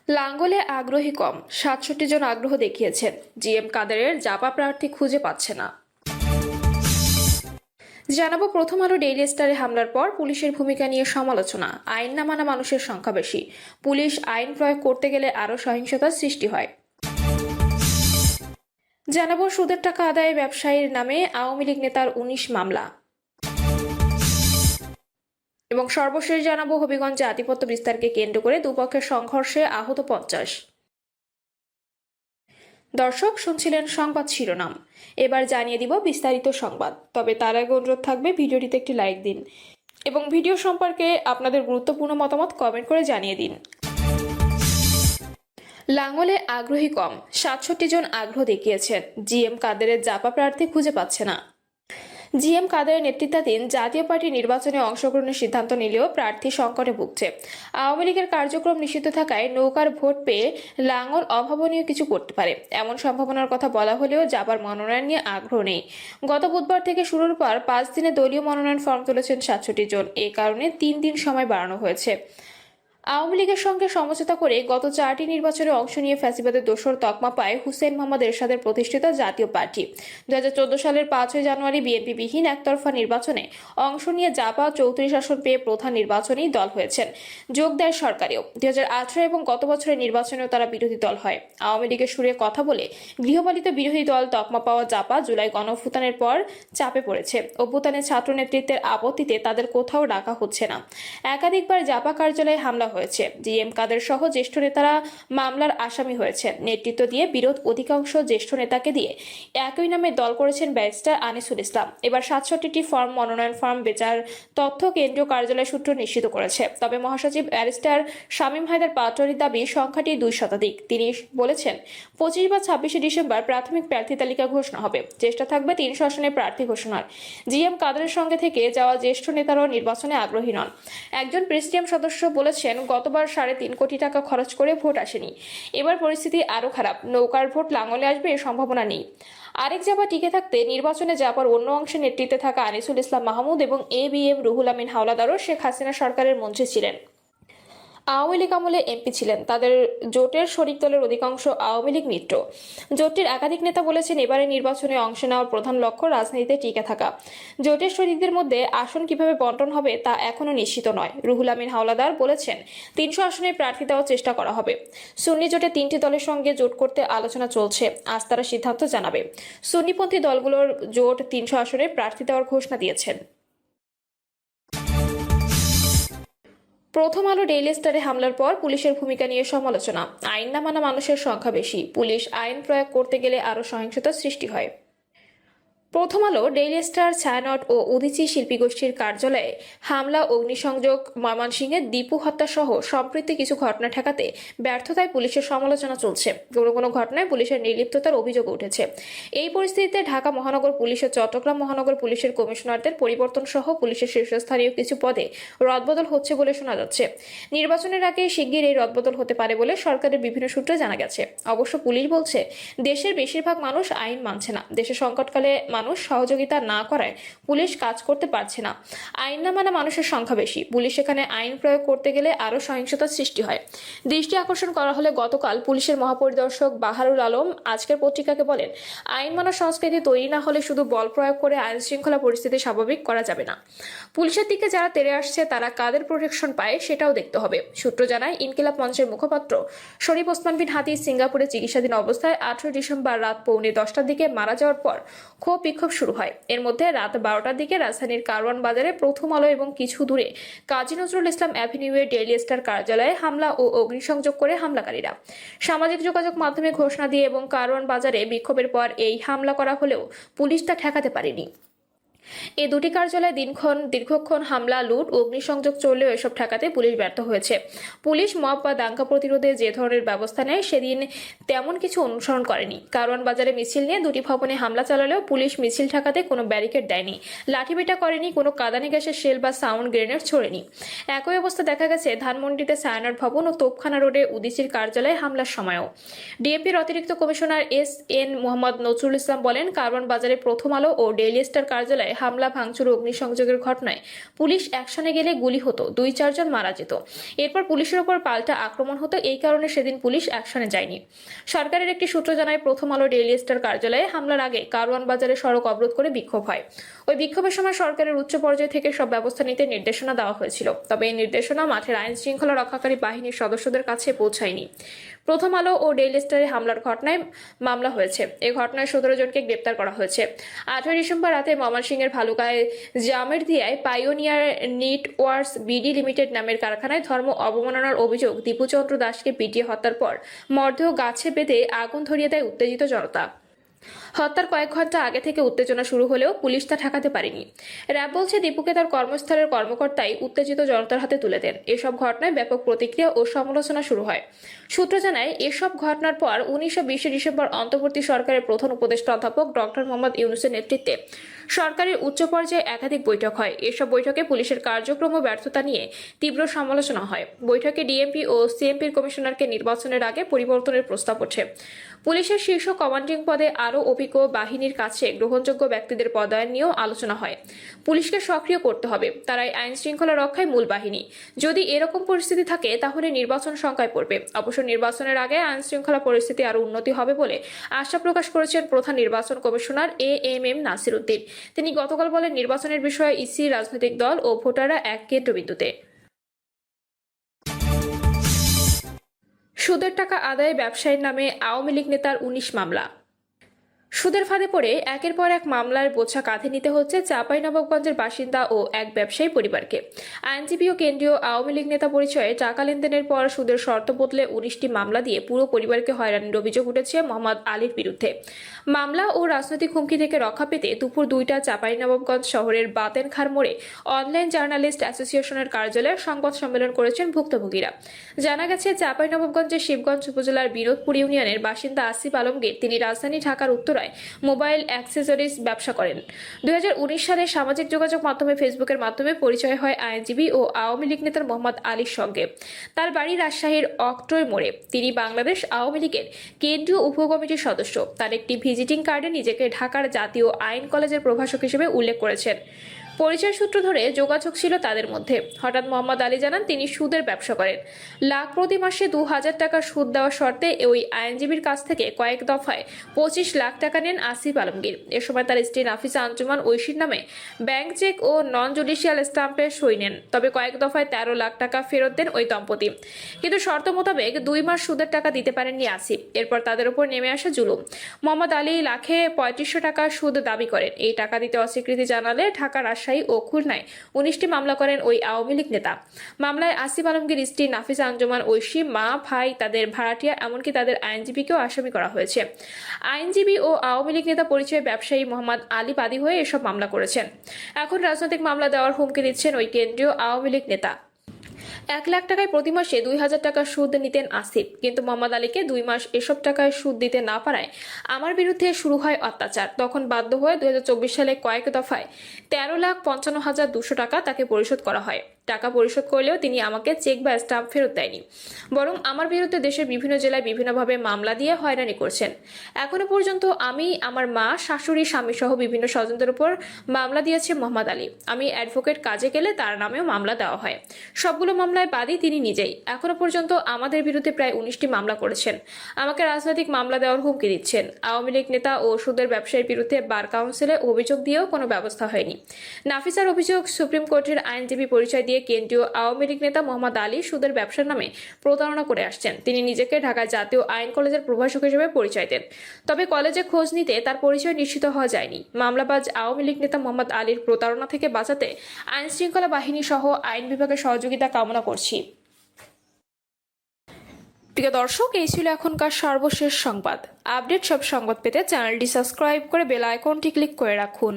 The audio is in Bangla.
লাঙ্গলে আগ্রহী কম, ৬৭ জন আগ্রহ দেখিয়েছেন। জিএম কাদেরের জাপা প্রার্থী খুঁজে পাচ্ছে না। জানাবো প্রথম আলো ডেইলি স্টারে হামলার পর পুলিশের ভূমিকা নিয়ে সমালোচনা। আইন না মানা মানুষের সংখ্যা বেশি, পুলিশ আইন প্রয়োগ করতে গেলে আরও সহিংসতার সৃষ্টি হয়। জানাবো সুদের টাকা আদায়ে ব্যবসায়ীর নামে আওয়ামী লীগ নেতার ১৯ মামলা। এবং সর্বশেষ জানাবো হবিগঞ্জে আধিপত্য বিস্তারকে কেন্দ্র করে দুপক্ষের সংঘর্ষে আহত ৫০। দর্শক শুনছিলেন সংবাদ শিরোনাম, এবার জানিয়ে দিব বিস্তারিত সংবাদ। তবে তার আগে অনুরোধ থাকবে ভিডিওটিতে একটি লাইক দিন এবং ভিডিও সম্পর্কে আপনাদের গুরুত্বপূর্ণ মতামত কমেন্ট করে জানিয়ে দিন। লাঙ্গলে আগ্রহী কম, ৬৭ জন আগ্রহ দেখিয়েছেন। জিএম কাদেরের জাপা প্রার্থী খুঁজে পাচ্ছে না। জিএম কাদেরের নেতৃত্বাধীন জাতীয় পার্টি নির্বাচনে অংশগ্রহণের সিদ্ধান্ত নিলেও প্রার্থী সংকটে ভুগছে। আওয়ামী লীগের কার্যক্রম নিষিদ্ধ থাকায় নৌকার ভোট পেয়ে লাঙ্গল অভাবনীয় কিছু করতে পারে এমন সম্ভাবনার কথা বলা হলেও জাপার মনোনয়ন নিয়ে আগ্রহ নেই। গত বুধবার থেকে শুরুর পর ৫ দিনে দলীয় মনোনয়ন ফর্ম তুলেছেন ৬৭ জন। এ কারণে ৩ দিন সময় বাড়ানো হয়েছে। আওয়ামী লীগের সঙ্গে সমঝোতা করে গত ৪টি নির্বাচনে অংশ নিয়ে ফ্যাসিবাদের দোসর তকমা পায় হুসেইন মোহাম্মদ এরশাদের প্রতিষ্ঠিত জাতীয় পার্টি। ২০১৪ সালের ৫ই জানুয়ারি বিএনপি বিহীন একতরফা নির্বাচনে অংশ নিয়ে জাপা ৩৪ আসন পেয়ে প্রধান নির্বাচনী দল হয়েছেন। যোগ দেয় সরকারেও। ২০১৮ এবং গত বছরের নির্বাচনেও তারা বিরোধী দল হয়। আওয়ামী লীগের সুরে কথা বলে গৃহপালিত বিরোধী দল তকমা পাওয়া জাপা জুলাই গণঅভ্যুত্থানের পর চাপে পড়েছে। অভ্যুত্থানে ছাত্র নেতৃত্বের আপত্তিতে তাদের কোথাও ডাকা হচ্ছে না। একাধিকবার জাপা কার্যালয়ে হামলা হয়েছে। জিএম কাদের সহ জ্যেষ্ঠ নেতারা মামলার আসামি হয়েছে। নেতৃত্ব দিয়ে বিরোধ অধিকাংশ জ্যেষ্ঠ নেতাকে দিয়ে একই নামে দল করেছেন ব্যারিস্টার আনিসুল ইসলাম। এবার ৬৭টি ফর্ম মনোনয়ন ফর্ম বেচার তথ্য কেন্দ্রীয় কার্যালয় সূত্র নিশ্চিত করেছে। তবে মহাসচিব ব্যারিস্টার শামীম হায়দার পাটোয়ারির দাবি সংখ্যাটি ২ শতাধিক। তিনি বলেছেন ২৫ বা ২৬শে ডিসেম্বর প্রাথমিক প্রার্থী তালিকা ঘোষণা হবে। চেষ্টা থাকবে ৩০০ আসনে প্রার্থী ঘোষণার। জিএম কাদেরের সঙ্গে থেকে যাওয়া জ্যেষ্ঠ নেতারাও নির্বাচনে আগ্রহী নন। একজন প্রেসিডিয়াম সদস্য বলেছেন, গতবার ৩.৫ কোটি টাকা খরচ করে ভোট আসেনি। এবার পরিস্থিতি আরও খারাপ। নৌকার ভোট লাঙ্গলে আসবে এর সম্ভাবনা নেই। আরেক জাপা টিকে থাকতে নির্বাচনে জাপার অন্য অংশের নেতৃত্বে থাকা আনিসুল ইসলাম মাহমুদ এবং এবিএম রুহুল আমিন হাওলাদারও শেখ হাসিনা সরকারের মন্ত্রী ছিলেন। আওয়ামী লীগ আমলে এমপি ছিলেন। তাদের জোটের শরিক দলের অধিকাংশ আওয়ামী লীগ মিত্র। জোটটির একাধিক নেতা বলেছেন, এবারে নির্বাচনে অংশ নেওয়ার প্রধান লক্ষ্য রাজনীতিতে টিকে থাকা। জোটের শরিকদের মধ্যে আসন কিভাবে বন্টন হবে তা এখনও নিশ্চিত নয়। রুহুল আমিন হাওলাদার বলেছেন, ৩০০ আসনে প্রার্থী দেওয়ার চেষ্টা করা হবে। সুন্নি জোটে ৩টি দলের সঙ্গে জোট করতে আলোচনা চলছে। আজ তারা সিদ্ধান্ত জানাবে। সুন্নিপন্থী দলগুলোর জোট ৩০০ আসনে প্রার্থী দেওয়ার ঘোষণা দিয়েছেন। প্রথম আলো ডেইলি স্টারে হামলার পর পুলিশের ভূমিকা নিয়ে সমালোচনা। আইন না মানা মানুষের সংখ্যা বেশি, পুলিশ আইন প্রয়োগ করতে গেলে আরও সহিংসতার সৃষ্টি হয়। প্রথম আলো ডেইলি স্টার, ছায়ানট ও উদীচী শিল্পী গোষ্ঠীর কার্যালয়ে হামলা, অগ্নিসংযোগ, ময়মনসিংহের দীপু হত্যা সহ সম্প্রতি কিছু ঘটনা ঠেকাতে ব্যর্থতায় পুলিশের সমালোচনা চলছে। কোনো কোনো ঘটনায় পুলিশের নির্লিপ্ততার অভিযোগ উঠেছে। এই পরিস্থিতিতে ঢাকা মহানগর পুলিশ ও চট্টগ্রাম মহানগর পুলিশের কমিশনারদের পরিবর্তন সহ পুলিশের শীর্ষস্থানীয় কিছু পদে রদবদল হচ্ছে বলে শোনা যাচ্ছে। নির্বাচনের আগে শিগগির এই রদবদল হতে পারে বলে সরকারের বিভিন্ন সূত্রে জানা গেছে। অবশ্য পুলিশ বলছে, দেশের বেশিরভাগ মানুষ আইন মানছে না। দেশের সংকটকালে মানুষ সহযোগিতা না করায় পুলিশ কাজ করতে পারছে না। আইন না মানা মানুষের সংখ্যা বেশি, পুলিশ এখানে আইন প্রয়োগ করতে গেলে আরও সহিংসতার সৃষ্টি হয়। দৃষ্টি আকর্ষণ করা হলে গতকাল পুলিশের মহাপরিদর্শক বাহারুল আলম আজকের পত্রিকাকে বলেন, আইন মানার সংস্কৃতি তৈরি না হলে শুধু বল প্রয়োগ করে আইন শৃঙ্খলা পরিস্থিতি স্বাভাবিক করা যাবে না। পুলিশের দিকে যারা তেড়ে আসছে তারা কাদের প্রোটেকশন পায় সেটাও দেখতে হবে। সূত্র জানায়, ইনকিলাব মঞ্চের মুখপাত্র শরীফ ওসমান বিন হাদি সিঙ্গাপুরে চিকিৎসাধীন অবস্থায় 18 ডিসেম্বর রাত 9:45টার দিকে মারা যাওয়ার পর ক্ষোভ বিক্ষোভ শুরু হয়। এর মধ্যে রাত 12টার দিকে রাজধানীর কারওয়ান বাজারে প্রথম আলো এবং কিছু দূরে কাজী নজরুল ইসলাম অ্যাভিনিউয়ে ডেইলি স্টার কার্যালয়ে হামলা ও অগ্নিসংযোগ করে হামলাকারীরা। সামাজিক যোগাযোগ মাধ্যমে ঘোষণা দিয়ে এবং কারওয়ান বাজারে বিক্ষোভের পর এই হামলা করা হলেও পুলিশ তা ঠেকাতে পারেনি। এই দুটি কার্যালয়ে দীর্ঘক্ষণ হামলা, লুট, অগ্নিসংযোগ চললেও এসব ঠেকাতে পুলিশ ব্যর্থ হয়েছে। পুলিশ মব বা দাঙ্গা প্রতিরোধে যে ধরনের ব্যবস্থা নেয় সেদিন তেমন কিছু অনুসরণ করেনি। কারওয়ান বাজারে মিছিল নিয়ে দুটি ভবনে হামলা চালালেও পুলিশ মিছিল ঠেকাতে কোনো ব্যারিকেড দেয়নি, লাঠিপেটা করেনি, কোনো কাঁদানে গ্যাসের শেল বা সাউন্ড গ্রেনেড ছোড়েনি। একই অবস্থা দেখা গেছে ধানমন্ডিতে ছায়ানট ভবন ও তোপখানা রোডে উদীচীর কার্যালয়ে হামলার সময়ও। ডিএমপির অতিরিক্ত commissioner S N Mohammad Nazrul Islam বলেন, কারওয়ান বাজারে প্রথম আলো ও ডেইলি স্টার কার্যালয়ে হামলা, ভাঙচুর ও অগ্নিসংযোগের ঘটনায় পুলিশ অ্যাকশনে গেলে গুলি হতো, 2-4 জন মারা যেত। এরপর পুলিশের ওপর পাল্টা আক্রমণ হতো। এই কারণে সেদিন পুলিশ অ্যাকশনে যায়নি। সরকারের একটি সূত্র জানায়, প্রথম আলো ডেইলি স্টার কার্যালয়ে হামলার আগে কারওয়ান বাজারে সড়ক অবরোধ করে বিক্ষোভ হয়। ওই বিক্ষোভের সময় সরকারের উচ্চ পর্যায় থেকে সব ব্যবস্থা নিতে নির্দেশনা দেওয়া হয়েছিল। তবে এই নির্দেশনা মাঠের আইন শৃঙ্খলা রক্ষাকারী বাহিনীর সদস্যদের কাছে পৌঁছায়নি। প্রথম আলো ও ডেইলি স্টারে হামলার ঘটনায় মামলা হয়েছে। এই ঘটনায় 17 জনকে গ্রেপ্তার করা হয়েছে। 8 ডিসেম্বর রাতে ময়মনসিংহের ভালুকায় জামেরদিয়ায় পাইওনিয়ার নিটওয়ার্কস বিডি লিমিটেড নামের কারখানায় ধর্ম অবমাননার অভিযোগ দীপুচন্দ্র দাসকে পিটিয়ে হত্যার পর মরদেহ গাছে বেঁধে আগুন ধরিয়ে দেয় উত্তেজিত জনতা। হত্যার কয়েক ঘন্টা আগে থেকে উত্তেজনা শুরু হলেও পুলিশ তা ঠেকাতে পারেনি। র্যাব বলছে, দীপুকে তার কর্মস্থলের কর্মকর্তাই উত্তেজিত জনতার হাতে তুলে দেন। এসব ঘটনায় ব্যাপক প্রতিক্রিয়া ও সমালোচনা শুরু হয়। সূত্র জানায়, এসব ঘটনার পর 19-20 ডিসেম্বর অন্তর্বর্তী সরকারের প্রধান উপদেষ্টা অধ্যাপক ডক্টর মোহাম্মদ ইউনূসের নেতৃত্বে সরকারের উচ্চ পর্যায়ে একাধিক বৈঠক হয়। এসব বৈঠকে পুলিশের কার্যক্রম ও ব্যর্থতা নিয়ে তীব্র সমালোচনা হয়। বৈঠকে ডিএমপি ও সিএমপির কমিশনারকে নির্বাচনের আগে পরিবর্তনের প্রস্তাব ওঠে। পুলিশের শীর্ষ কমান্ডিং পদে আরও অভিজ্ঞ বাহিনীর কাছে গ্রহণযোগ্য ব্যক্তিদের পদায়ন নিয়েও আলোচনা হয়। পুলিশকে সক্রিয় করতে হবে, তারাই আইন শৃঙ্খলা রক্ষায় মূল বাহিনী। যদি এরকম পরিস্থিতি থাকে তাহলে নির্বাচন শঙ্কায় পড়বে। অবশ্য নির্বাচনের আগে আইন শৃঙ্খলা পরিস্থিতি আরও উন্নতি হবে বলে আশা প্রকাশ করেছেন প্রধান নির্বাচন কমিশনার এএমএম নাসির উদ্দিন। তিনি গতকাল বলেন, নির্বাচনের বিষয়ে ইসি, রাজনৈতিক দল ও ভোটাররা এক কেন্দ্রবিন্দুতে। সুদের টাকা আদায়ে ব্যবসায়ীর নামে আওয়ামী লীগ নেতার 19 মামলা। সুদের ফাঁদে পড়ে একের পর এক মামলার বোঝা কাঁধে নিতে হচ্ছে চাঁপাইনবাবগঞ্জের বাসিন্দা ও এক ব্যবসায়ী পরিবারকে। আইনজীবী ও কেন্দ্রীয় আওয়ামী লীগ নেতা পরিচয়ে টাকা লেনদেনের পর সুদের শর্ত বদলে 19টি মামলা দিয়ে পুরো পরিবারকে হয়রানির অভিযোগ উঠেছে মোহাম্মদ আলীর বিরুদ্ধে। মামলা ও রাজনৈতিক হুমকি থেকে রক্ষা পেতে দুপুর 2টায় চাঁপাইনবাবগঞ্জ শহরের বাতেনখার মোড়ে অনলাইন জার্নালিস্ট অ্যাসোসিয়েশনের কার্যালয়ে সংবাদ সম্মেলন করেছেন ভুক্তভোগীরা। জানা গেছে, চাঁপাইনবাবগঞ্জের শিবগঞ্জ উপজেলার বিনোদপুর ইউনিয়নের বাসিন্দা আসিফ আলমগীর তিনি রাজধানী ঢাকার উত্তরায় মোবাইল অ্যাক্সেসরিজ ব্যবসা করেন। 2019 সালে সামাজিক যোগাযোগ মাধ্যমে ফেসবুকের মাধ্যমে পরিচয় হয় আইনজীবী ও আওয়ামী লীগ নেতার মোহাম্মদ আলীর সঙ্গে। তার বাড়ি রাজশাহীর অক্ট্রয় মোড়ে। তিনি বাংলাদেশ আওয়ামী লীগের কেন্দ্রীয় উপকমিটির সদস্য। তার একটি ভিজিটিং কার্ডে নিজেকে ঢাকার জাতীয় আইন কলেজের প্রভাষক হিসেবে উল্লেখ করেছেন। পরিচয় সূত্র ধরে যোগাযোগ ছিল তাদের মধ্যে। হঠাৎ মোহাম্মদ আলী জানান, তিনি সুদের ব্যবসা করেন। লাখ প্রতি মাসে 2000 টাকা সুদ দেওয়ার শর্তে ওই আইনজীবীর কাছ থেকে কয়েক দফায় 25 লাখ টাকা নেন আসিফ আলমগীর। এ সময় তার স্ত্রী নাফিসা আঞ্জুমান ঐশীর নামে ব্যাংক চেক ও নন জুডিশিয়াল স্ট্যাম্পে সই নেন। তবে কয়েক দফায় 13 লাখ টাকা ফেরত দেন ওই দম্পতি। কিন্তু শর্ত মোতাবেক 2 মাস সুদের টাকা দিতে পারেননি আসিফ। এরপর তাদের উপর নেমে আসে জুলুম। মোহাম্মদ আলী লাখে 3500 টাকা সুদ দাবি করেন। এই টাকা দিতে অস্বীকৃতি জানালে ঢাকা, রাজশাহী ও খুলনায় 19টি মামলা করেন ওই আওয়ামী লীগ নেতা। মামলায় আসিফ আলমগীর স্ত্রী নাফিসা আঞ্জুমান ঐশী, মা, ভাই, তাদের ভাড়াটিয়া, এমনকি তাদের আইনজীবীকেও আসামি করা হয়েছে। আইনজীবী ও আওয়ামী লীগ নেতা পরিচয়ে ব্যবসায়ী মোহাম্মদ আলী বাদী হয়ে এসব মামলা করেছেন। এখন রাজনৈতিক মামলা দেওয়ার হুমকি দিচ্ছেন ওই কেন্দ্রীয় আওয়ামী লীগ নেতা। 1 লাখ টাকায় প্রতি মাসে 2000 টাকা সুদ নিতেন আসিফ। কিন্তু মোহাম্মদ আলীকে 2 মাস এসব টাকায় সুদ দিতে না পারায় আমার বিরুদ্ধে শুরু হয় অত্যাচার। তখন বাধ্য হয়ে 2024 সালে কয়েক দফায় 13,55,200 টাকা তাকে পরিশোধ করা হয়। টাকা পরিশোধ করলেও তিনি আমাকে চেক বা স্ট্যাম্প ফেরত দেয়নি, বরং আমার বিরুদ্ধে দেশের বিভিন্ন জেলায় বিভিন্নভাবে মামলা দিয়ে হয়রানি করছেন। এখনো পর্যন্ত আমি, আমার মা, শাশুড়ি, স্বামী সহ বিভিন্ন স্বজনদের উপর মামলা দিয়েছে মোহাম্মদ আলী। আমি অ্যাডভোকেট কাজে গেলে তার নামেও মামলা দেওয়া হয়। সবগুলো মামলায় বাদী তিনি নিজেই। এখনো পর্যন্ত আমাদের বিরুদ্ধে প্রায় 19টি মামলা করেছেন। আমাকে রাজনৈতিক মামলা দেওয়ার হুমকি দিচ্ছেন। আওয়ামী লীগ নেতা ও সুদের ব্যবসায়ীর বিরুদ্ধে বার কাউন্সিলে অভিযোগ দিয়েও কোনো ব্যবস্থা হয়নি। নাফিসার অভিযোগ, সুপ্রিম কোর্টের আইনজীবী পরিচয় দিয়ে কেন্দ্রীয় আওয়ামী লীগ নেতা মোহাম্মদ আলী সুদের ব্যবসার নামে প্রতারণা করে আসছেন। তিনি নিজেকে ঢাকায় জাতীয় আইন কলেজের প্রভাষক হিসেবে পরিচয় দেন। তবে কলেজে খোঁজ নিতে তার পরিচয় নিশ্চিত হওয়া যায়নি। মামলাবাজ আওয়ামী লীগ নেতা মোহাম্মদ আলীর প্রতারণা থেকে বাঁচাতে আইন শৃঙ্খলা বাহিনী সহ আইন বিভাগের সহযোগিতা কামনা করছি। প্রিয় দর্শক, এই ছিল এখনকার সর্বশেষ সংবাদ। আপডেট সব সংবাদ পেতে চ্যানেলটি সাবস্ক্রাইব করে বেল আইকনটি ক্লিক করে রাখুন।